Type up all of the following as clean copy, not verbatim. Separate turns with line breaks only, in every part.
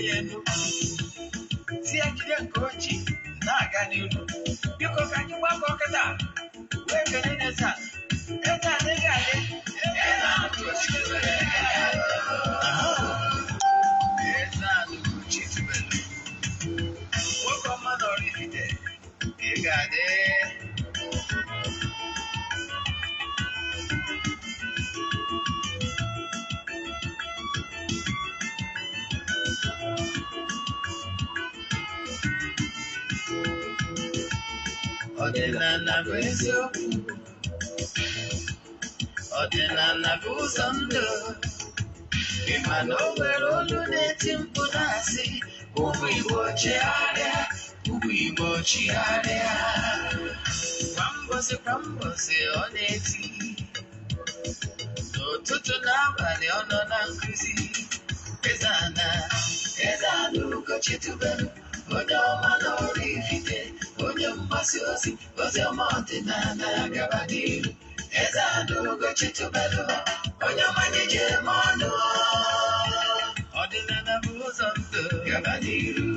yenu. Tia kide nkochi na aga n'iru. Biko ka anyị gbakọ kịta wee kene n'eze ana. Eze ana ga-adị. Eze ana Ugochi tubelu. Eze ana Ugochi tubelu. Nwoke ọma na oraifite ị ga-adị. Ọdịnala bụ eziokwu, ọdịnala bụ ụzọ ndụ. Ịma na o nwere olu na-eti mkpu na-asị ụmụ Igbo chigharịa, ụmụ Igbo chigharịa. Kwa mbọsị ọ na-eti, n'ụtụtụ na abalị ọ nọ na nkuzi. Eze ana Ugochi tubelu, onye ọma na oraifite, onye mgbasa ozi ọma ọdịnala gaba n'iru. Eze ana Ugochi tubelu, onye ọma na-eji eme ọnụ. Ọdịnala bụ ụzọ ndụ gaba n'iru.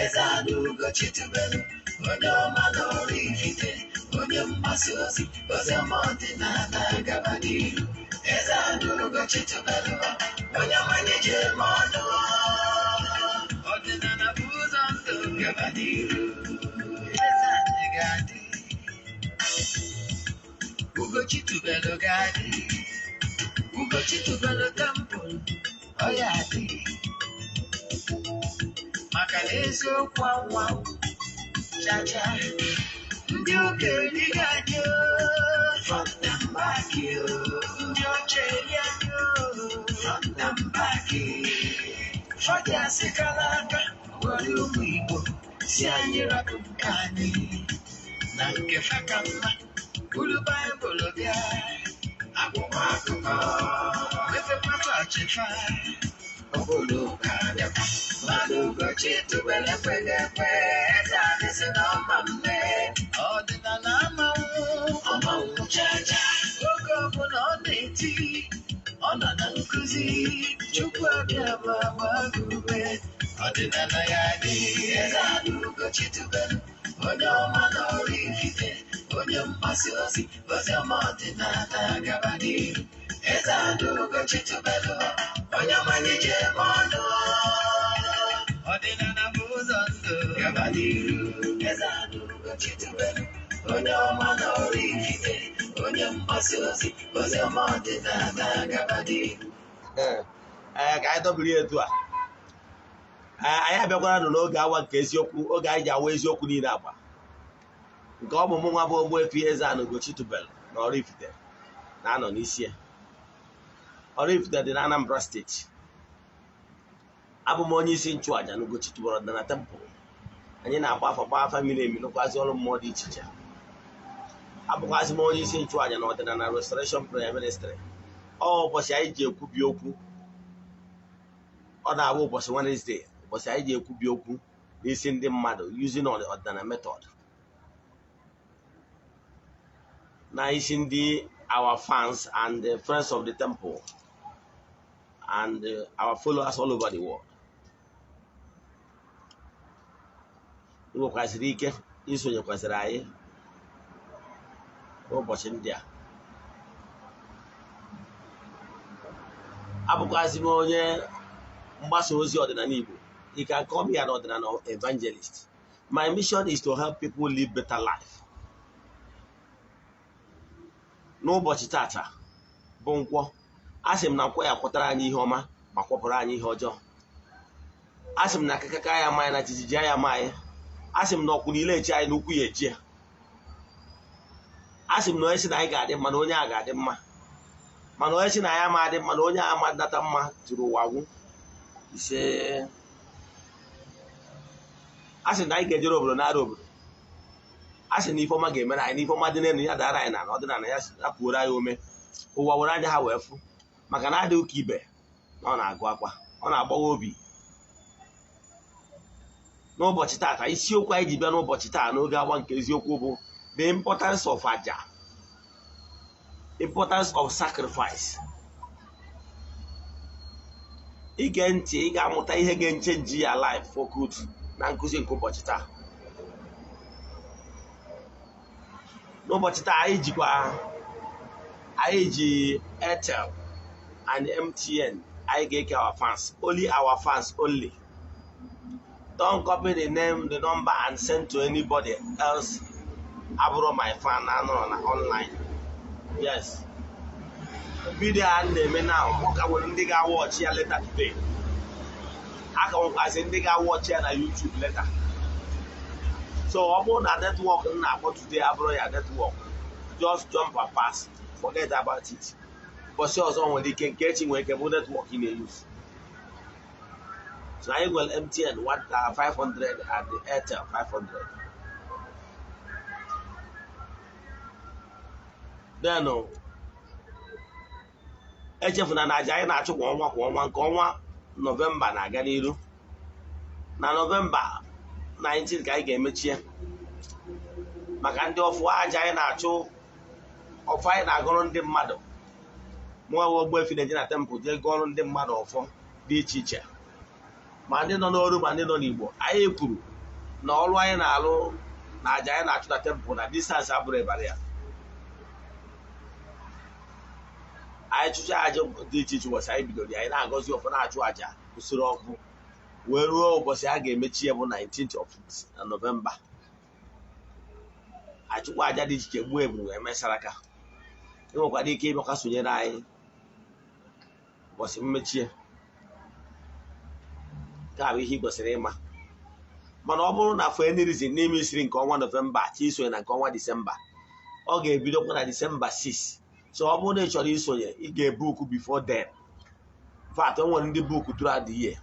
Eze ana Ugochi tubelu, onye ọma na oraifite, onye mgbasa ozi ọma ọdịnala gaba n'iru. Eze ana Ugochi tubelu, onye ọma na-eji eme ọnụ. Ọdịnala bụ ụzọ ndụ gaba n'iru. Eze ana ga-adị. Ugochi tubelu ga-adị. Ugochi tubelu temple ọ ya adị. Maka na eziokwu anwa chacha ndị okenye ga-adị. Front and back ndị oche ya front and back. Fọdụ asị kala aka gwara ụmụ Igbo si anyị rapụ nke anyị na nke fa ka mma. Buru Baịbụl bịa, akwụkwọ akụkọ mefekwata ọchịfa. Obodo ka bịakwa mmadụ Ugochi tubelu ekweghị ekwe. Eze ana sị na ọma mme, ọdịnala amanwụ chacha. Oge ọbụla ọ na-eti, ọ nọ na nkuzi. Chukwu abịa bụ agba ume, ọdịnala ya dị. Eze ana Ugochi tubelu, onye ọma na oraifite, onye mgbasa ozi ọma ọdịnala gaba n'iru. Eze ana Ugochi tubelu, onye ọma na-eji eme ọnụ. Ọdịnala bụ ụzọ ndụ gaba n'iru. Eze ana Ugochi tubelu, onye ọma na oraifite, onye mgbasa ozi ọma ọdịnala gaba n'iru. Ka anyị dobiri etu a, anyị abịakwara n'oge awa nke eziokwu, oge anyị ji awa eziokwu niile agba. Nke ọmụmụ nwa bụ Ogbuefi EZE-ANA Ugochi tubelu na oraifite na-anọ n'isi ya. Oraifite dị na Anambra steeti. Abụ m onye isi nchụaja na Ugochi tubelu ọdịnala temple. Anyị na-agba afa miri emi n'ụkwazị ọrụ mmụọ dị iche iche. Abụkwazị m onye isi nchụaja na ọdịnala restoration prayer ministry. Ọ ụbọchị anyị ji ekwubi okwu, ọ na-abụ ụbọchị Wednesday, ụbọchị anyị ji ekwubi okwu n'isi ndị mmadụ using ọdịnala method. Na isi ndị our fans and the friends of the temple and our followers all over the world. Nwekwazịrị ike isonyekwazịrị anyị n'ụbọchị ndị a. Abụkwazị m onye mgbasa ozi ọdịnala Igbo. You can call me an ọdịnala evangelist. My mission is to help people live better life. N'ụbọchị tata bụ Nkwọ, asị m na Nkwọ ya kwụtara anyị ihe ọma ma kwọpụrụ anyị ihe ọjọọ. Asị m na akịkaka ya amaghị na jijiji ya amaghị. Asị m na ọkwụ niile echi anyị n'ukwu ya echi ya. Asị m na onye si na anyị ga-adị mma na onye a ga-adị mma, mana onye si na ya ama adị mma na onye ama data mma tụrụ ụwa gwụ ise. Asị na anyị ga-ejere obodo na-ara obodo. Asị na ifeọma ga-emere anyị, na ifeọma dị n'elu ya dara anyị na ọdịnala ya apụoro anyị ome. Ụwa were anya ha wee fụ, maka na adịghị ka ibe na ọ na-agụ akwa, ọ na-agbawa obi. N'ụbọchị tata, isiokwu anyị ji bịa n'ụbọchị taa n'oge awa nke eziokwu bụ the importance of aja
Importance of sacrifice. Ige ntị, ị ga-amụta ihe ga-echenji ya life for good na nkụzi nke ụbọchị taa. N'ụbọchị taa anyị ji Airtel and MTN. I get our fans, only our fans only. Don't copy the name, the number, and send to anybody else. I brought my fan online. Yes. Video and name now. I will watch here later today. I can watch here on YouTube later. So about that network now for today, I brought your network. Just jump and pass. Forget about it. But sure, someone they can get in where you can network in the use. So I will MTN 500 and the Airtel 500. Then no. HF na Nigeria na achụ kwa ọnwa nke ọnwa November na-aga n'iru. Na November 19 ka anyị ga-emechie. Maka ndị ọfụ aja anyị na-achụ ọfụ anyị na-agụrụ ndị mmadụ. Mụnwa Ogbuefi EZE-ANA temple dị gụọrụ ndị mmadụ ọfọ dị iche iche. Ma ndị nọ n'ọrụ ma ndị nọ n'Igbo. Anyị kwuru na ọrụ anyị na-alụ na aja anyị na-achụ na temple na distance abụrụ ịbarị ya. Anyị chụcha aja dị iche iche ụbọchị anyị bidoro ya, anyị na-agọzi ọfọ na-achụ aja usoro ọkụ wee ruo ụbọchị a ga-emechi ya bụ 19th of November. Achụkwa aja dị iche iche gbuo ebu wee mesara aka. Ị nwekwara ike ịbịakwa sonyere anyị ụbọchị mmechie. Ka bụ ihe ị kwesịrị ịma. Mana ọ bụrụ na for any reason n'ime isiri nke ọnwa November chi isonye na nke ọnwa December, ọ ga-ebidokwa na December 6. So ọ bụrụ na ị chọrọ isonye, ị ga-ebuku before then. In fact, o nwere ndị buku throughout the year.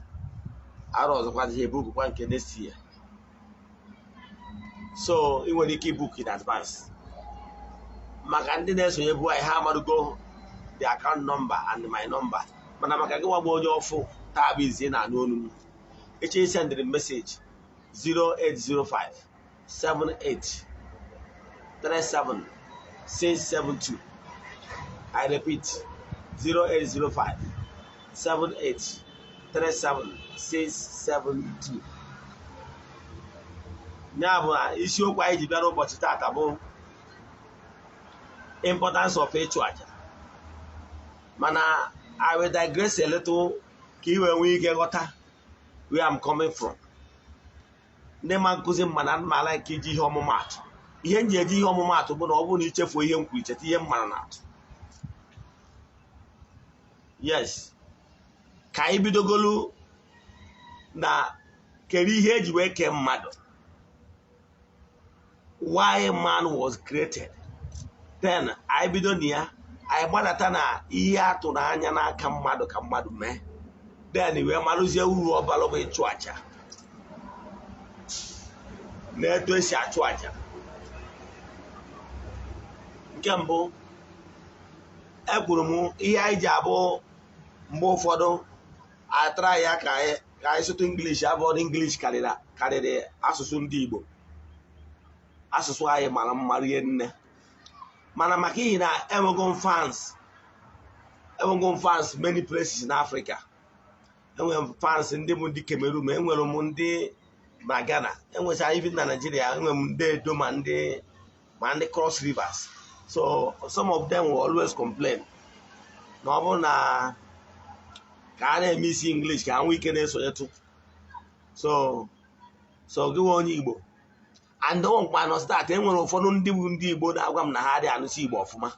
Arụ ọzọkwa ihe ebuku kwa nke next year. So ị nwere ike ibuku in advance. Maka ndị na-esonye bụ anyị ha amarugo the account number and my number. Mana maka gị nwagbo onye ọfụ taa bụ izi na-anụ olu m. Eche sendịrị message 0805 78 37 672. I repeat 0805 78 37 672. Ya bụ na isiokwu anyị ji bịara ụbọchị taata bụ importance of ichuaja. Mana I will digress a little ka i wee nwee ike ghọta where I'm coming from. Ndị ma nkụzi mana mala nke iji ihe ọmụmaatụ. Ihe m ji eji ihe ọmụmaatụ bụ na ọ bụrụ na ichefuo ihe m kwuru icheta ihe m mara na-atụ. Yes. Ka anyị bidogolu na kere ihe eji wee kee mmadụ. Why man was created. Then anyị bido na ya, anyị gbadata na ihe atụrụ anya n'aka mmadụ ka mmadụ mee. Then wee marụzie uru ọbara bụ ịchụ aja. Na etu esi achụ aja. Nke mbụ, ekwuru m ihe anyị ji abụ mgbe ụfọdụ atara ya ka anyị sụtụ English abụọ English karịrị asụsụ ndị Igbo. Asụsụ anyị mara mma rie nne. Mana maka ihi na enwego fans many places in Africa. Enwere fans ndị bụ ndị Cameroon, enwere m ndị na Ghana, enwechara even na Nigeria, enwere m ndị Edo ma ndị Cross Rivers. So some of them will always complain na ọ bụrụ na ka a na-eme isi English ka nwee ike na-esonyetu. So gị nwe onye Igbo and mgbe nọ start enwere ụfọdụ ndị bụ ndị Igbo na-agwa m na ha adịghị anụsi Igbo ọfụma.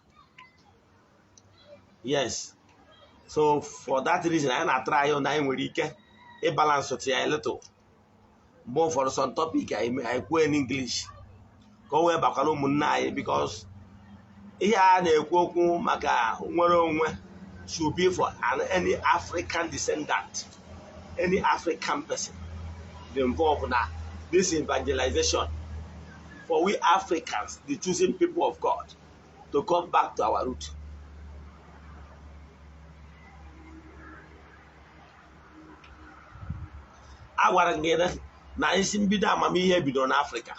Yes. So for that reason anyị na-atara anyị na anyị nwere ike ịbalance to ya a little. Mgbe ụfọdụ some topic anyị kwuo in English ka o wee bakwara ụmụnne anyị, because ihe a na-ekwu okwu maka nwere onwe should be for any African descendant, any African person involved in this evangelization for we Africans, the chosen people of God, to come back to our root. Agwara ngere na isi mbido amamihe bidoro n'Africa.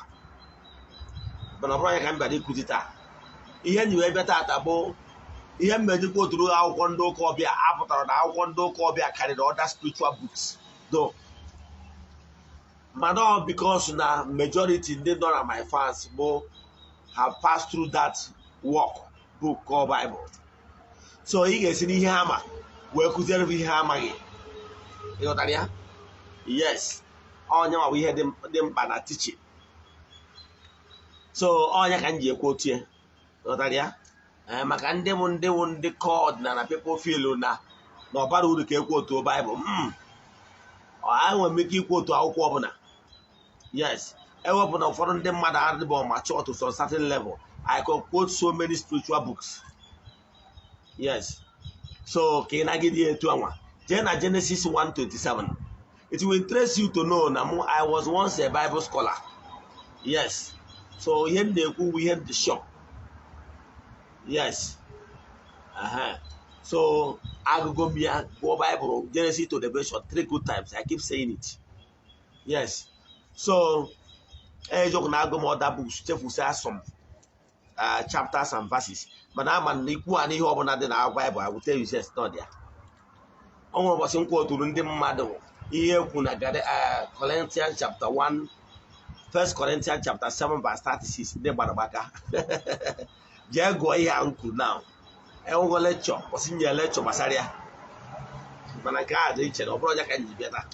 Mana ọbụrụ ya ka m bịara ikuzi taa. Ihe nyi wee bịa taata bụ ihe mmeji kwoturu akwụkwọ ndị ụka ọbịa apụtara na akwụkwọ ndị ụka ọbịa karịrị other spiritual books though. But all because na majority they don't are my fans but have passed through that book called Bible. So he gets in ihe ama wee kụziere ihe amaghị. Ịghọtara ya? Yes. Onye ma ihe dị mkpa na teaching. So onye ka m ji ekwu otu ya. Ịghọtara ya? Maka ndị bụ ndị called na people feel na ọbara uru ka ekwu otu Bible. I nwere ike ikwu otu akwụkwọ ọbụla. Yes, ewepụ na ụfọdụ ndị mmadụ adịbọ mature to some certain level. I can quote so many spiritual books. Yes. So ka ị nagide etu anwa. Jee na Genesis 1:27. It will interest you to know na I was once a Bible scholar. Yes. So ihe m na-ekwu ihe dị sure. Yes. So agụgụ m ya gụọ Bible Genesis to Revelation 3 good times. I keep saying it. Yes. So ejok na agụ m other books chefusa some chapters and verses. But I'm an ikwu an ihe ọbụla dị na Bible. I will tell you yes, not there. O nwere ụbọchị m kwoturu ndị mmadụ ihe ekwu na Corinthians chapter 1, 1 Corinthians chapter 7 verse 36 ndị gbara gbaka. Jee gụọ ihe a m kwuru now. Enwego lecture, kwụsị nye lecture gbasara ya. Mana nke a dị iche na ọ bụrụ ọja ka nji bịa taa.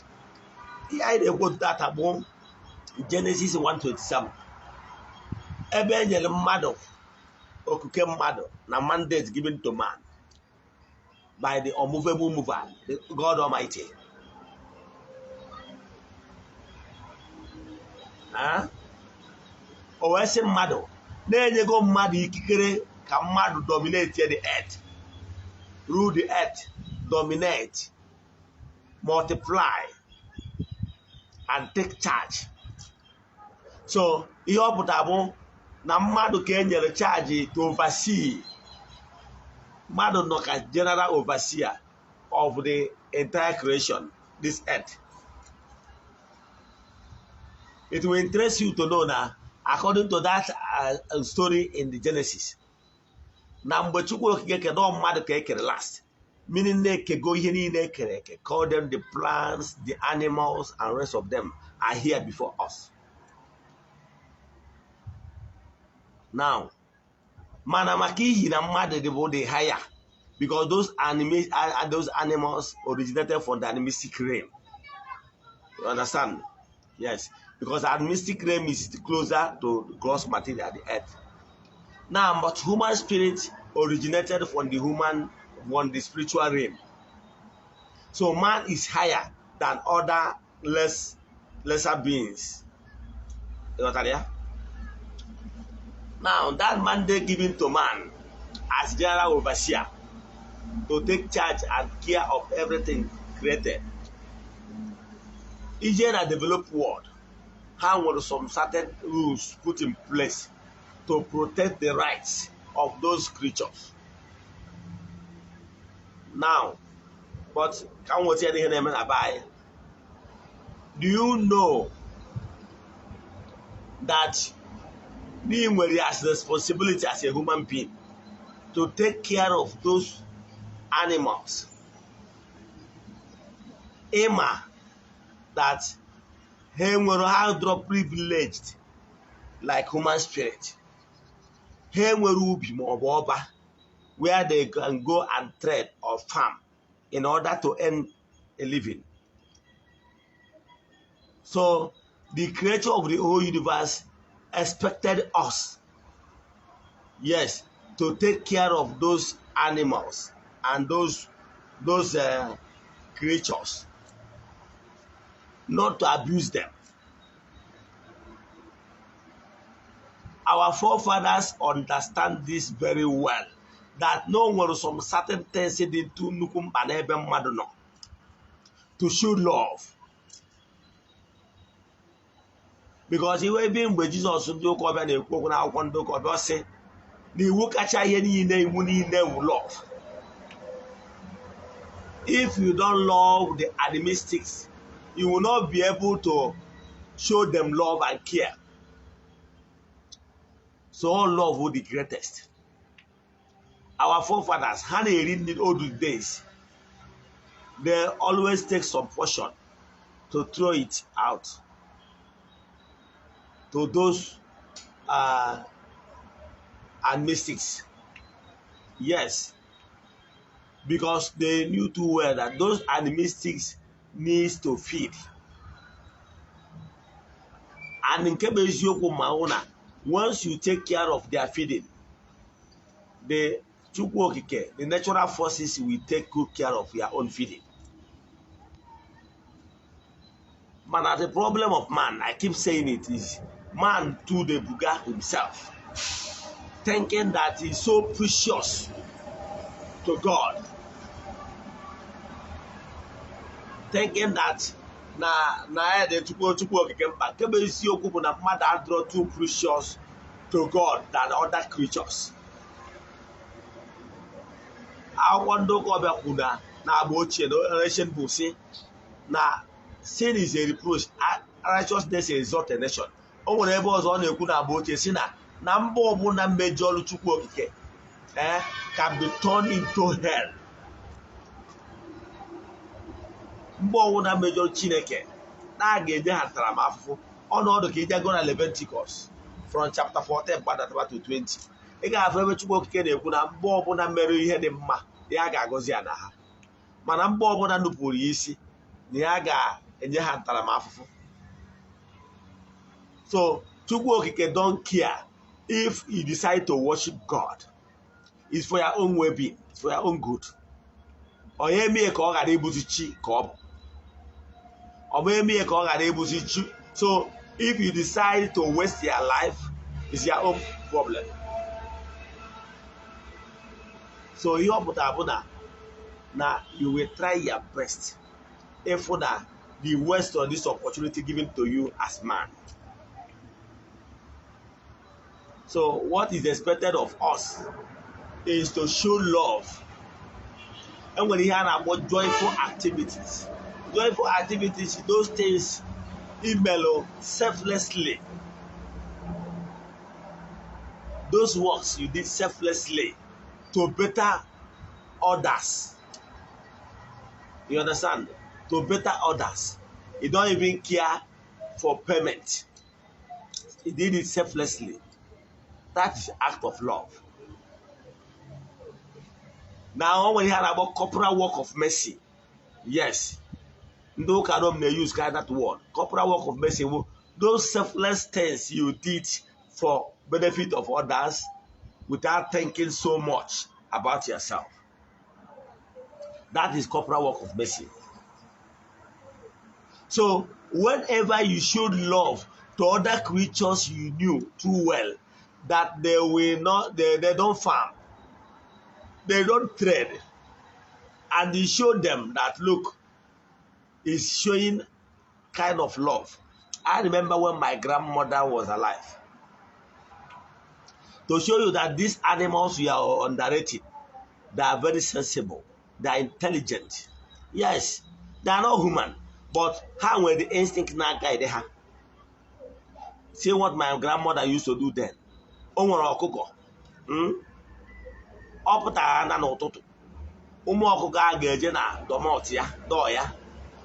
Ihe anyị na-ekwu tata bụ Genesis 1:27. Ebe e nyere mmadụ okuke mmadụ na mandate given to man by the unmovable mover, the God Almighty. O wee sị mmadụ na-enyego mmadụ ikikere ka mmadụ dominate the earth, rule the earth, dominate, multiply, and take charge. So ihe ọ pụtara bụ na mmadụ ka e nyere charge to oversee. Mmadụ nọ ka general overseer of the entire creation, this earth. It will interest you to know now, according to that story in the Genesis, na mgbe Chukwu okike kedo mmadụ ka ekere last, meaning na-ekego ihe niile ekere eke, call them the plants, the animals, and rest of them are here before us. Now, mana maka ihi na mmadụ dị bụ the higher, because those animals originated from the animistic realm. You understand? Yes, because the animistic realm is closer to the gross material, the earth. Now, but human spirit originated from the spiritual realm. So man is higher than other lesser beings. You know what I mean? Now, that mandate given to man as general overseer to take charge and care of everything created. In a developed world, how were some certain rules put in place to protect the rights of those creatures? Now, but can we tell you about? Do you know that being where he has responsibility as a human being to take care of those animals? Emma, that he will have drop privileged like human spirit. He will be more where they can go and trade or farm in order to earn a living. So the creator of the whole universe expected us, yes, to take care of those animals and those creatures, not to abuse them. Our forefathers understand this very well, that no one some certain things into nukum banebe madono to show love. Because he will be in Jesus do cover and a one do cover say the wukacha any name love. If you don't love the animistics, you will not be able to show them love and care. So all love will be greatest. Our forefathers, how they read in old days, they always take some portion to throw it out to those and mystics. Yes, because they knew too well that those mystics needs to feed. And in Kebezioko Mauna, once you take care of their feeding, the natural forces will take good care of their own feeding. But the problem of man, I keep saying it, is man to the buga himself, thinking that he's so precious to God, thinking that the mother too precious to God than other creatures. I wonder na Ogbuefi generation will say na sin is a reproach, righteousness exalt a nation. O nwere ebe ọzọ ọ na-ekwu na Ogbuefi si na mba ọbụla mmejọ ọrụ Chukwu Okike can be turned into hell. Mba ọbụla mmejọ Chineke na ga-enye ha ntaramahụhụ. Ọnọdụ ka ije go na Leviticus from chapter 14 gbadata to 20. Ị ga-afụ ebe Chukwu Okike na-ekwu na mba ọbụla mere ihe dị mma ya ga-agọzi ya na ha, mana mba ọbụla nupụrụ ya isi na ya ga-enye ha ntaramahụhụ. So Chukwu Okike don't care if you decide to worship God. It's for your own well-being, it's for your own good. Onye eme ka ọ ghara ịbụzi chi ka ọ bụ. Onye eme ka ọ ghara ịbụzi chi. So if you decide to waste your life, it's your own problem. So ihe ọ pụtara bụ na you will try your best if na the waste of this opportunity given to you as man. So what is expected of us is to show love. And when you hear about joyful activities, those things email selflessly. Those works you did selflessly to better others. You understand? To better others. You don't even care for payment. He did it selflessly. That is act of love. Now, when you hear about corporal work of mercy, yes, no cannot use that word. Corporal work of mercy, those selfless things you did for benefit of others without thinking so much about yourself. That is corporal work of mercy. So, whenever you showed love to other creatures you knew too well, that they don't farm, they don't trade, and you show them that, look, is showing kind of love. I remember when my grandmother was alive. To show you that these animals we are underrated, they are very sensible, they are intelligent. Yes, they are not human, but how were the instinct now guide her? See what my grandmother used to do then. O nwere ọkụkọ ọ pụtara na n'ụtụtụ ụmụ ọkụkọ a ga-eje na domot ya dọọ ya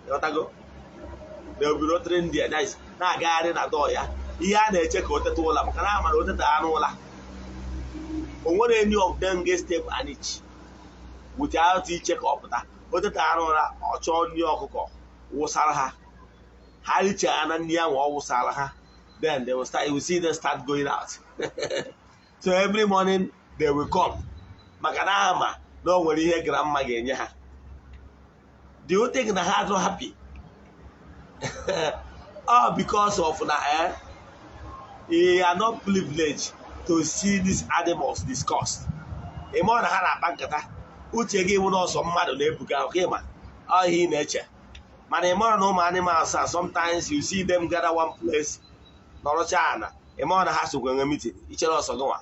ịghọtago na obido trendi ya na-agagharị na dọọ ya ihe a na-eche ka o teta ụla maka na ama na o teta anụ ụla. O nwere any of them get step and itch without iche ka ọ pụta o teta anụ ụla ọ chọọ nri ọkụkọ wụsara ha richara na nri ahụ ọ wụsara ha, then they will start, you will see them start going out. So every morning they will come. Makanama, no one here grandma genyaha. Do you think the heart not happy? Oh, because of that, you are not privileged to see these animals discussed. A man had a bankata, uche gave us some mad on the okay, man. Oh, he nature. Man, a man no animals, sometimes you see them gather one place. China, a man has to go in a meeting. Each other also go.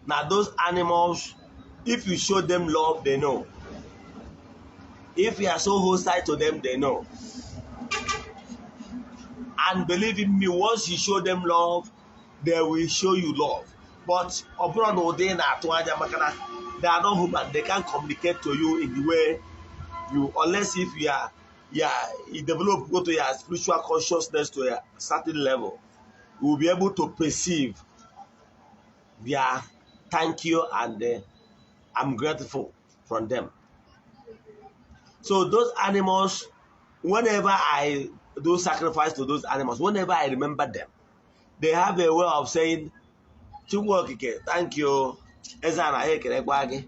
Now those animals, if you show them love, they know. If you are so hostile to them, they know. And believe in me, once you show them love, they will show you love. But they are not human. They can't communicate to you in the way you, unless if you develop, go to your spiritual consciousness to a certain level, you will be able to perceive their thank you and I'm grateful from them. So those animals, whenever I do sacrifice to those animals, whenever I remember them, they have a way of saying, thank you, Eze-ANA Ugochi,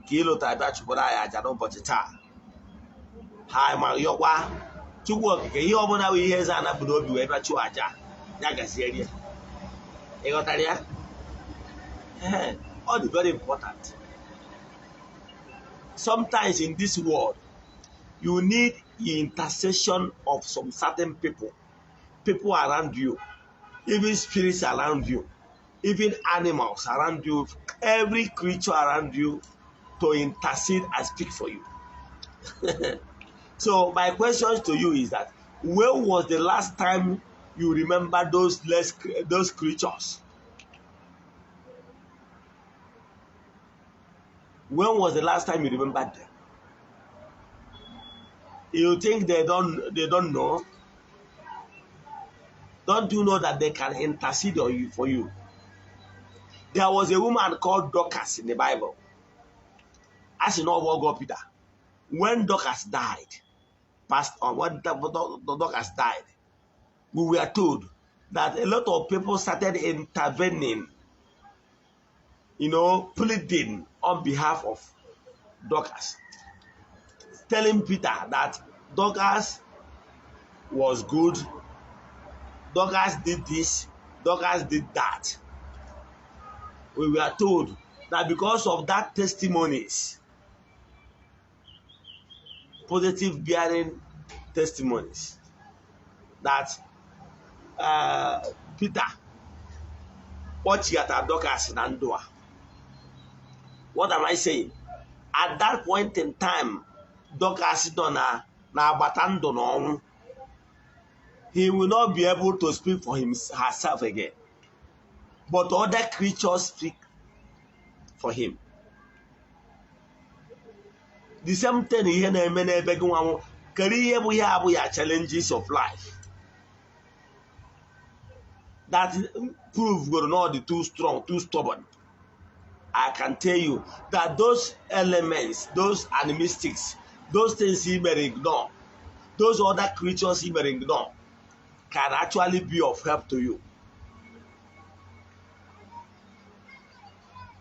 kilo tabia chukura ya jano bochita. Hi ma yokwa, Chukwu ihe ọbụla bụ ihe Eze-ANA bụ n'obi wee bịa chụọ aja, ya gaziere ya. Ị ghọtara ya? All is very important. Sometimes in this world, you need the intercession of some certain people around you, even spirits around you, even animals around you, every creature around you to intercede and speak for you. So my question to you is that, when was the last time you remember those creatures? When was the last time you remembered them? You think they don't know? Don't you know that they can intercede for you? There was a woman called Dorcas in the Bible. As you know about God, Peter. When Dorcas died, when Dorcas died, we were told that a lot of people started intervening, pleading on behalf of Dorcas, telling Peter that Dorcas was good, Dorcas did this, Dorcas did that. We were told that because of that testimonies, positive bearing testimonies, that Peter watched Dorcas in Andua. What am I saying? At that point in time, Dorcas he will not be able to speak for herself again. But other creatures speak for him. The same thing here challenges of life. That prove we're not too strong, too stubborn. I can tell you that those elements, those animistics, those things he may ignore, those other creatures he may ignore, can actually be of help to you.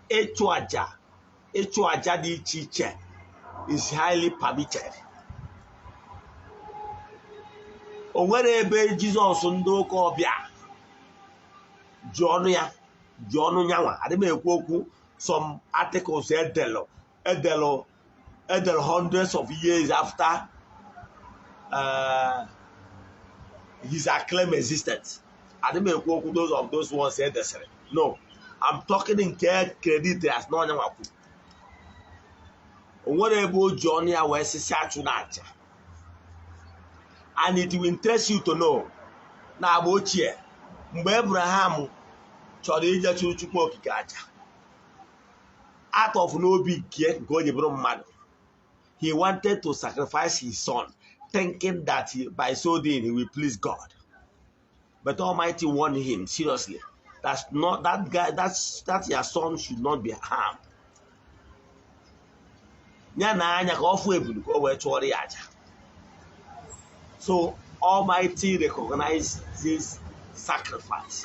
Ichuaja di iche is highly permitted. O nwere ebe Jesus ndị ụka ọbịa ji ọnụ nyanwa adị m ekwu okwu. Some articles edelo hundreds of years after his acclaimed existence. I didn't make those of those ones said the same. No, I'm talking in care credit as no one. Whatever Johnny was and it will interest you to know now about here. Abraham chọrọ Chukwu okike aja. Out of no big care, he wanted to sacrifice his son, thinking that by so doing he will please God. But Almighty warned him seriously. That's not that guy. That your son should not be harmed. So Almighty recognized this sacrifice.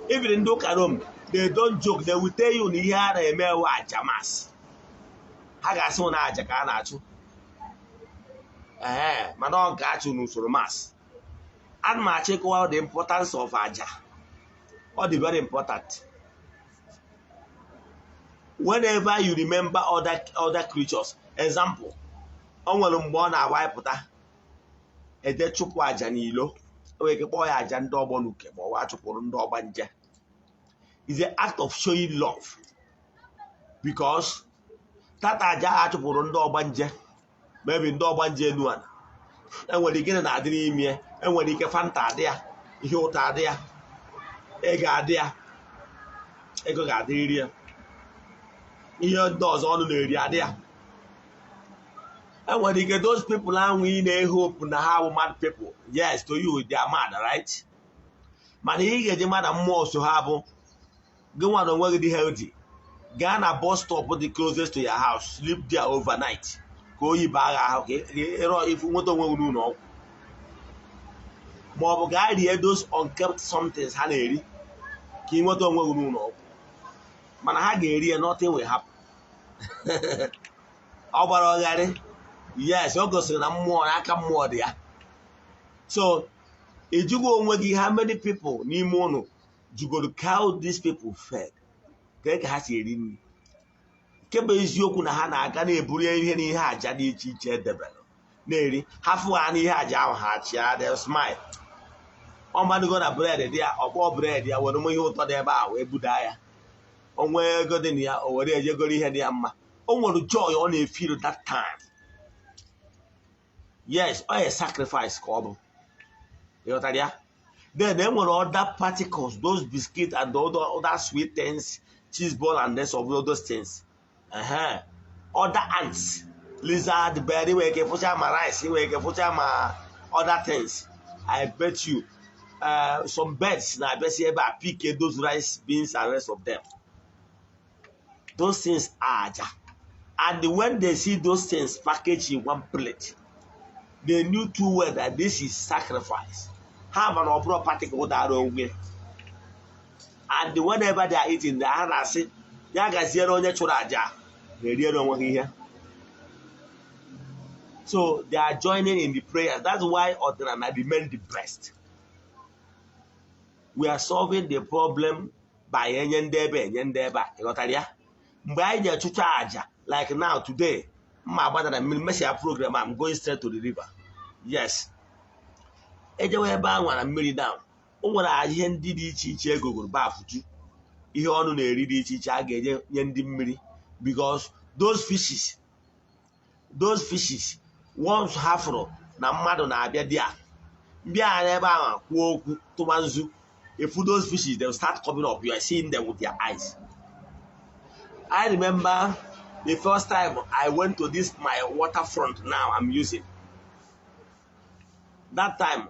Even in Dokarom, they don't joke. They will tell you ni ha na eme wa ajamas. Ha ga so na aja ka na achu. Mana ọ ga achu n'usoro mass. And ma check out the importance of aja. All the very important. Whenever you remember other creatures, example, onwere mgbe ọ na-awapụta ede chụpụ aja n'ilo, o wee kpọọ ya aja ndị ọgbọ n'uke ma ọ chụpụrụ ndị ọgba nje. It's an act of showing love, because that aja achụpụrụ ndị ọgba nje, maybe ndị ọgba nje enu ana, enwere ike na adị n'ime, enwere ike fanta adị ya, ihe ụtọ adị ya. ego adị ya, ego ga-adịrịrị ya, ihe ndị ọzọ ọnụ na-eri adị ya. Enwere ike those people ahụ ị na-ehope na ha bụ mad people, yes, to you they are mad, right? Mana ị ga-eji mmadụ mmụọ so ha bụ gị nwa na onwe gị dị healthy, gaa na bus stop dị closest to your house, sleep there overnight ka oyi baa gị ahụ ka ịrọ ifu nweta onwe gị n'ụlọ ọgwụ, ma ọ bụ gaa rie those unkept somethings ha na-eri ka ị nweta onwe gị n'ụlọ ọgwụ, mana ha ga-eri ya nothing will happen. Ọ gbara ọgharị, yes, o gosiri na mmụọ na aka mmụọ dị ya. So ejugo onwe gị how many people n'ime ụnụ jugoro cow these people fed ka ha si eri nri, nke bụ eziokwu na ha na-aga na-eburu ihe n'ihe aja dị iche iche edebere na-eri, ha fụ ha n'ihe aja ahụ ha chịa they smile. Ọ madụgo na bred dị ya, ọkpọ bred ya were ihe ụtọ dị ebe ahụ wee budaa ya, o nwee ego dị na ya, o were ejegoro ihe dị ya mma, o nwere joy ọ na-efeel that time. Yes, ọ ya sacrifice ka ọ bụ, ịghọtara ya. Then e nwere other particles, those biscuits and other sweet things, cheese ball and rest of all those things. Other ants, lizard, berry, where you can my rice, where you can my other things. I bet you some birds now, I bet you ever pick those rice, beans, and rest of them. Those things are, and when they see those things packaged in one plate, they knew too well that this is sacrifice. Have an opera particle that own way. And whenever they are eating, the hand say, Yaga zero churaja. They don't want to hear. So they are joining in the prayers. That's why Odrana remain the best. We are solving the problem by Yendeba. You got idea? By the chuchaja, like now today, my brother and Messiah program, I'm going straight to the river. Yes. Ejewe ebe ahụ na mmiri down, o nwere ihe ndị dị iche iche egogoro bafuju, ihe ọnụ na-eri dị iche iche a ga-enye nye ndị mmiri, because those fishes once ha fụrụ na mmadụ na-abịa dị a mbịa n'ebe ahụ kwuo okwu tụma nzu, if those fishes they will start coming up, you are seeing them with their eyes. I remember the first time I went to this my waterfront now I'm using. That time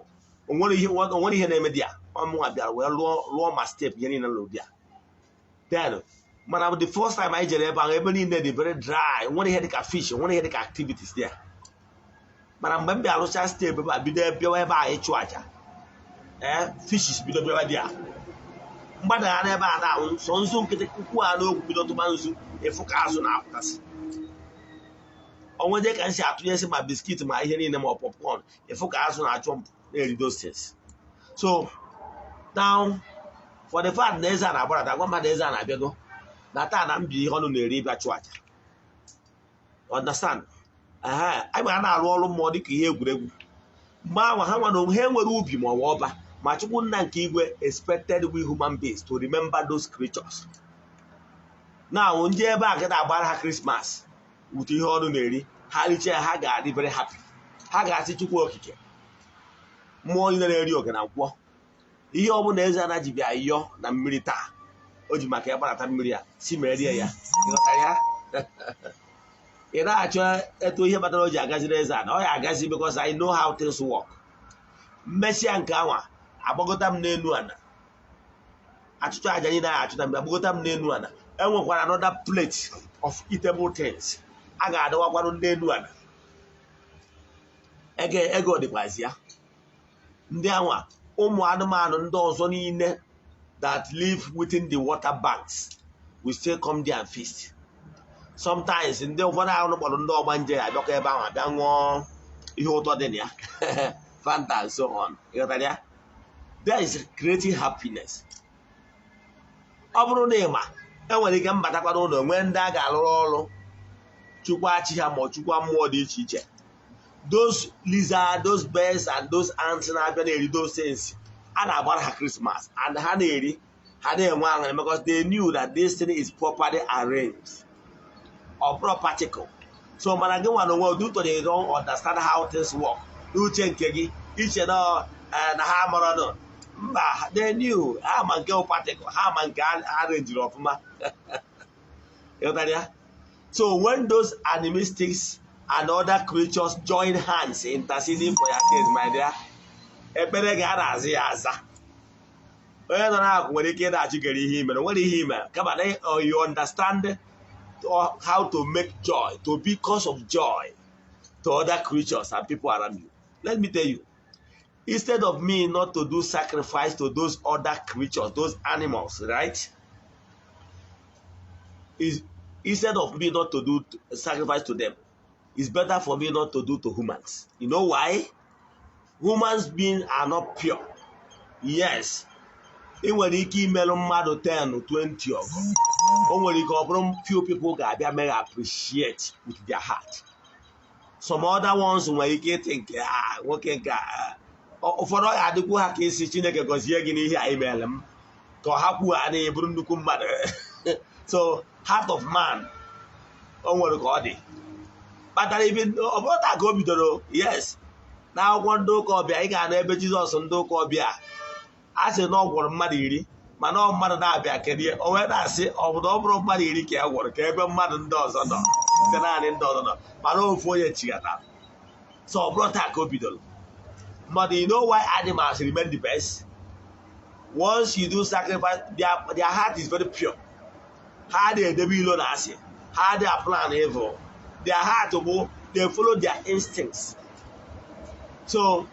onwere ihe na-eme dia ọmụ abịara wee lụọ ma step ihe niile lụrụ dia. Then mana the first time I jere ebe ahụ ebe niile dị very dry, onwere ihe dịka fish, onwere ihe dịka activities there. Mana mgbe m bịa lụcha step ebe a bido bịawa ebe a ịchụ aja, fishes bido bịawa dia. Mgbada ha n'ebe a na so nzu nkịtị kwukwu a n'okwu bido tụba nzu efu ka azụ na-apụtasị. Onwe dị ka nsi atụnyesi ma biskit ma ihe niile ma popcorn efu ka azụ na-achọ mpụ na-eri those things. So now for the fact na EZE-ANA agbara agwa mmadụ EZE-ANA abịago na taa na mbi ihe ọnụ na-eri ịbịa chụ aja. Understand? Anyị ma na-arụ ọrụ mmụọ dịka ihe egwuregwu. Mgbe ahụ ha nwa na onwe ha nwere ubi ma ọ bụ ọba, ma Chukwu nna nke igwe expected we human beings to remember those creatures. Now ndị ebe a gada agbara ha Christmas with ihe ọnụ na-eri, ha richee ha ga-adị very happy. Ha ga-asị Chukwu okike mmụọ niile na-eri oge na nkwọ, ihe ọ bụla EZE-ANA ji bịa yọọ na mmiri taa, o ji maka ịgbarata mmiri a si ma erie ya. Ị na-achọ etu ihe batara o ji agaziri EZE-ANA, ọ ya agazi because I know how things work. Mmesịa nke anwa agbagota m n'elu ana, achụchụ aja niile a achụta mgbe agbagota m n'elu ana, enwekwara another plate of eatable things a ga-adọwakwarụ n'elu ana. Ego dịkwazi ya. Ndị anwa ụmụ anụmanụ ndị ọzọ niile that live within the water banks will still come there and feast. Sometimes ndị ụfọdụ ahụ kpọrọ ndị ọgbanje abịakọ ebe ahụ abịa ṅụọ ihe ụtọ dị na ya, Fanta and so on. There is creating happiness. Ọ bụrụ na ịma enwere ike mbatakwa n'ụlọ nwee ndị a ga-alụrụ ọrụ chukwa chi ha ma chukwa mmụọ dị iche iche. Those lizards, those birds and those ants na-abịa na-eri those things a na-agbara ha Christmas, and ha na-eri ha na-enwe aṅụrị because they knew that this thing is properly arranged or practical. So mana gị nwa n'onwe due to they don't understand how things work, n'uche nke gị iche na ha mara nọ They knew how man go particle, how man can arrange of ma. So when those animistics and other creatures join hands interceding for your case, my dear, ebere ga-arazi aza. Onye nọ na-akwụ nwere ike na-achịgere ihe ime, nwere ihe ime, kama na you understand how to make joy, to be cause of joy to other creatures and people around you. Let me tell you, instead of me not to do sacrifice to those other creatures, those animals, right? Instead of me not to do sacrifice to them, it's better for me not to do to humans. You know why? Humans beings are not pure. Yes. It nwere ike imerụ mmadụ 10 20 ọgụ. O nwere ike ọ bụrụ few people ga-abịa may appreciate with their heart. Some other ones nwere ike think nwoke nke ụfọdụ ọ ga-adịkwu ha ka isi Chineke gọzie gị n'ihe a imere m ka ọ hapụ ha na eburu nnukwu mmadụ. So heart of man o nwere ka ọ dị. Kpatara ibi ọ bụrụ ka o bidoro, yes, na akwụkwọ ndị ụka ọbịa ị ga-ana ebe Jizọs ndị ụka ọbịa a sị na ọ gwọrọ mmadụ 10 mana ọ mmadụ na-abịa kedu o wee na-asị ọ bụrụ mmadụ 10 ka e gwọrọ ka ebe mmadụ ndị ọzọ nọ nke naanị ndị ọzọ nọ mana ofu onye chigata. So ọ bụrụ taa ka o bidoro. But you know why animals remain the best? Once you do sacrifice, their heart is very pure. Ha na-edebe ilo na asị, ha dey plan evil. Their heart bụ they follow their instincts. So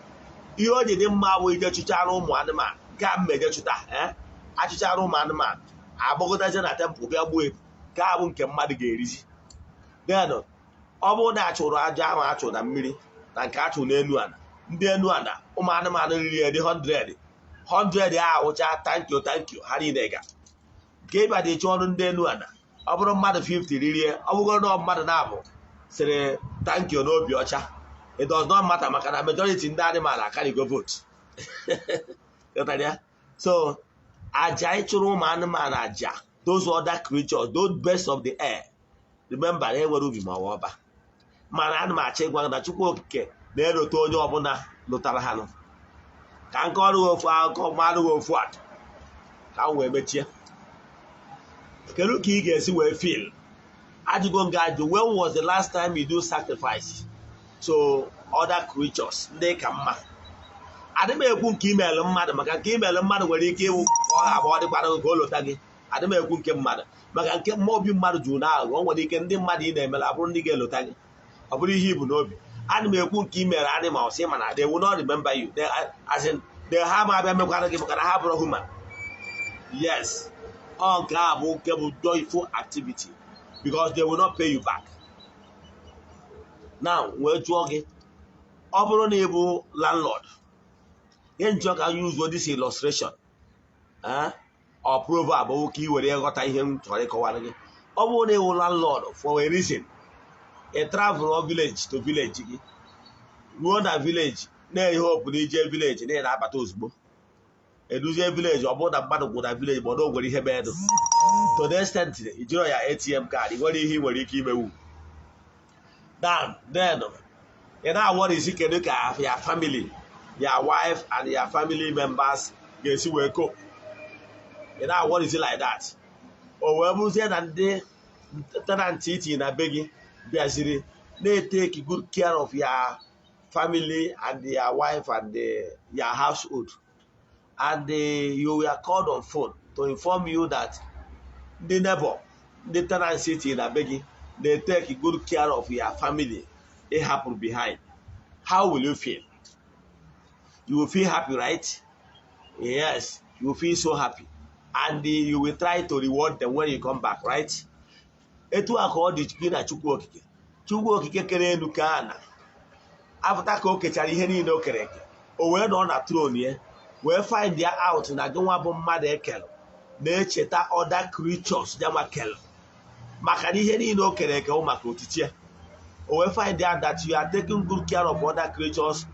ihe o ji dị mma bụ ije chụchara ụmụ anụmanụ ka mmeje chụta achụchara ụmụ anụmanụ agbagọtaje na tempụl bịa gbuo ebu ka abụ nke mmadụ ga-erizi. Then ọ bụrụ na achụrụ aja ahụ achụ na mmiri na nke achụ n'elu ana, ndị elu ana ụmụ anụmanụ riri edi 100 ahụcha thank you ha niile ga nke ịba dị ịchụ ọrụ ndị elu ana. Ọ bụrụ mmadụ 50 ririe, ọ bụgoro na mmadụ na-abụ sịrị thank you n'obi ọcha. It does not matter maka na majority ndị animal akarịgo vote. So aja ịchụrụ ụmụ anụmanụ aja, those other creatures, those birds of the air, remember ha nwere ubi ma ọ ọba. Mana ana m achọ ịgwa na Chukwu okike na-elote onye ọbụla lụtara ha nụ. Ka nke ọrụ ofu akụkọ mmadụ ofu atụ ka m wee mechie. Kedu ka ị ga-esi wee feel? Ajụgo nga ajụ, when was the last time you do sacrifice to other creatures ndị ka mma? Adị m ekwu nke imeelụ mmadụ maka nke imeelụ mmadụ nwere ike ịwụ ọ ga-abụ ọ dịkwara ka o lota gị. Adị m ekwu nke mmadụ maka nke mmụọ obi mmadụ jụrụ na aghụghọ. O nwere ike ndị mmadụ ị na-emela abụrụ ndị ga-elota gị, ọ bụrụ ihe ibu n'obi. Adị m ekwu nke imere animals mana they will not remember you. As in they ha ma abịa mekwara gị maka na ha bụrụ human. Yes, ọ nke a bụ nke bụ joyful activity because they will not pay you back. Now wee jụọ gị, ọ bụrụ na ị bụ landlord, ihe njọ ka use this illustration or proverb bụ ka ị were ghọta ihe m chọrọ ịkọwara gị. Ọ bụrụ na ị bụ landlord for a reason, ị travel village to village gị ruo na village na-ehe hope na ije village na ị na-abata ozugbo eduzie village, ọ bụrụ na mmadụ gwụ na village ma ọ na nwere ihe meedụ to the extent ijiro ya ATM card, ị nwere ihe ị nwere ike imewu. Then you know what is it kedu ka your family, your wife and your family members ga-esi wee cope? You know what is it like that? O wee bụrụzie na ndị tenant iti na be gị bịaziri na-take good care of your family and your wife and your household, and you were called on phone to inform you that the neighbor, the tenant city in Abegi, they take good care of your family. It happened behind. How will you feel? You will feel happy, right? Yes, you will feel so happy. And you will try to reward them when you come back, right? Etu aka ọ dị gị na Chukwu okike. Chukwu okike kere elu ka ana. After ka o kechara ihe niile o kere eke, o wee nọ na throne ya wee find ya out na gị nwa bụ mmadụ ekele na-echeta other creatures janwa kele maka na ihe niile o kere eke maka otiti ya. O wee find out that you are taking good care of other creatures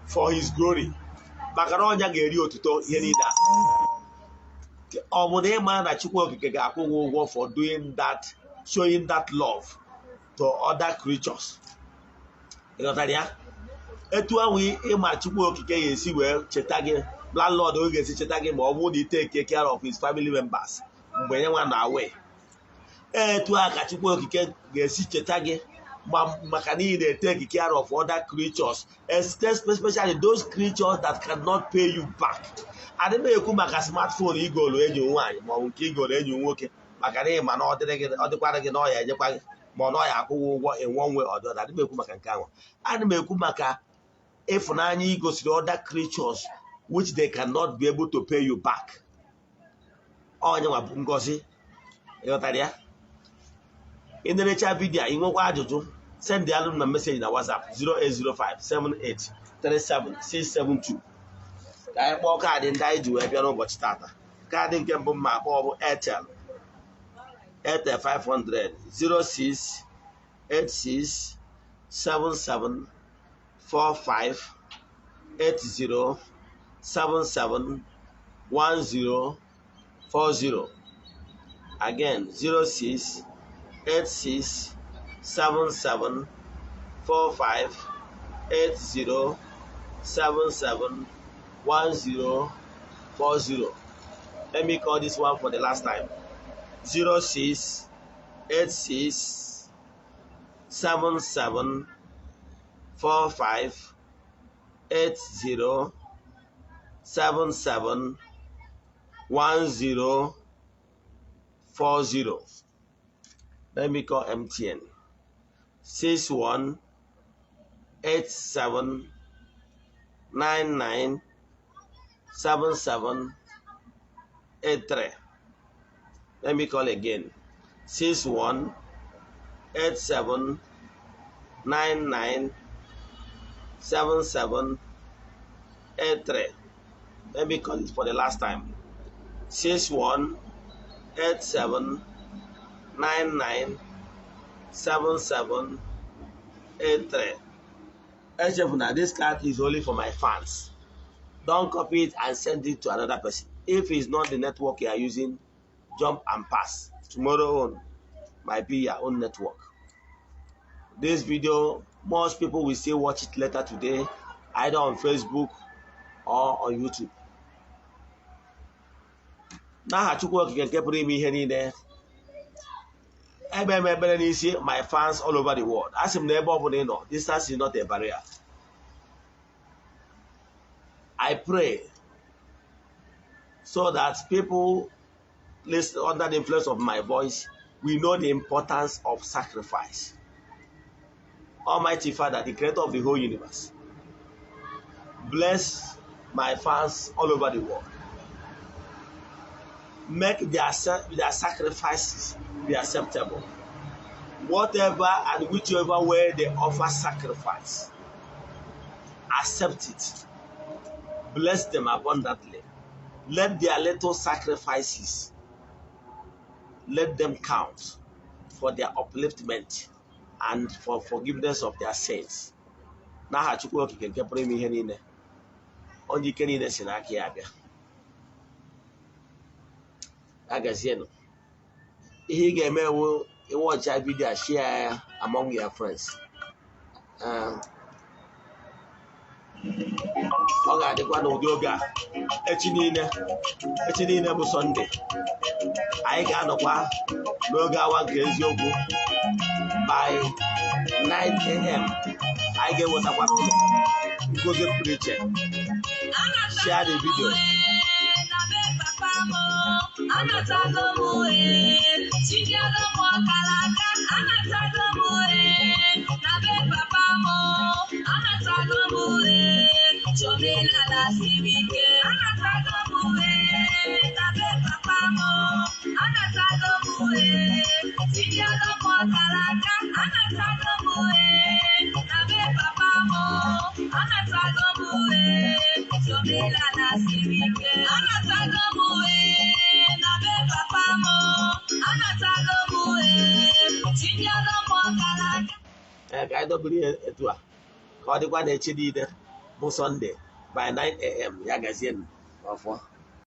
for his glory. Maka na ọnya ga-eri otuto ihe niile a. Ọ bụ na ịma na Chukwu okike ga-akwụ gị ụgwọ for doing that, showing that love to other creatures. Ịghọtara ya? etu ahụ ịma Chukwu okike ga-esi wee cheta gị, landlord oge ga-esi cheta gị ma ọ bụrụ na ị take care of his family members mgbe nye nwa na awe. Etu a ka Chukwu okike ga-esi cheta gị maka na ị na-take care of other creatures, especially those creatures that cannot pay you back. Adị m ekwu maka smartphone igolu enyi nwaanyị ma ọ bụ nke igolu enyi nwoke maka na ịma na ọ dịkwara gị na ọya ejekwa gị ma ọ na ọya akwụghị ụgwọ enwe onwe ọdọda. Adị m ekwu maka nke ahụ. Adị m ekwu maka ịfụnanya igosiri other creatures which they cannot be able to pay you back. Onye nwa bụ ngozi, ịghọtara ya? Ị na-erecha vidiyo ị nwekwa ajụjụ, send alụ na meseji na WhatsApp 08057837672 ka anyị kpọọ kaadị ndị anyị ji wee bịa n'ụbọchị tata. Kaadị nke mbụ mma akpọ bụ Airtel 500 0686774580771040. Again 0686774580771040. Let me call this one for the last time. 0686774580771040. Let me call MTN 6187997783. Let me call again 6187997783. Let me call it for the last time. 6187997783. Now this card is only for my fans. Don't copy it and send it to another person. If it's not the network you are using, jump and pass. Tomorrow on might be your own network. This video, most people will still watch it later today, either on Facebook or on YouTube. Now, Chukwu can keep me here. My fans all over the world. As I'm neighbor, distance is not a barrier. I pray so that people listen under the influence of my voice, we know the importance of sacrifice. Almighty Father, the creator of the whole universe, bless my fans all over the world. Make their sacrifices be acceptable. Whatever and whichever way they offer sacrifice, accept it. Bless them abundantly. Let their little sacrifices, let them count for their upliftment and for forgiveness of their sins. N'aha Chukwu okike nke pụrụ ime ihe niile, onye ike niile si n'aka ya abịa. Agazienụ. Ihe ị ga-eme ewu ịwọcha vidiyo, share ya among your friends. Ọ ga-adịkwa n'ụdị oge a echi niile bụ Sọnde. Anyị ga-anọkwa n'oge awa nke eziokwu by 9 AM. Anyị ga-ewetakwa nkuzi pụrụ iche. Share the video. Ka anyị dobere etu a ka ọ dịkwa na echi niile bụ Sọnde by 9 AM. Ya gazie ọfọ.